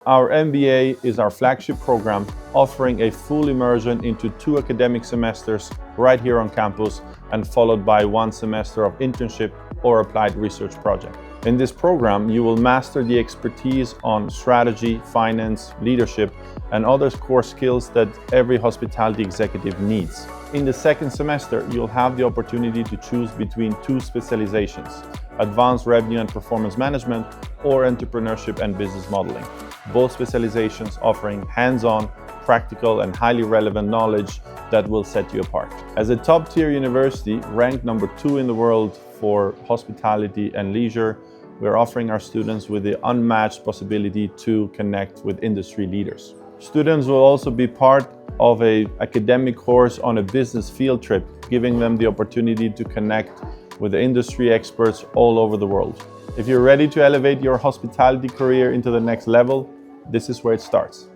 Our MBA is our flagship program, offering a full immersion into 2 academic semesters right here on campus and followed by 1 semester of internship or applied research project. In this program, you will master the expertise on strategy, finance, leadership, and other core skills that every hospitality executive needs. In the 2nd semester, you'll have the opportunity to choose between 2 specializations: advanced revenue and performance management or entrepreneurship and business modeling. Both specializations offering hands-on, practical, and highly relevant knowledge that will set you apart. As a top-tier university, ranked number 2 in the world for hospitality and leisure, we're offering our students with the unmatched possibility to connect with industry leaders. Students will also be part of an academic course on a business field trip, giving them the opportunity to connect with the industry experts all over the world. If you're ready to elevate your hospitality career into the next level, this is where it starts.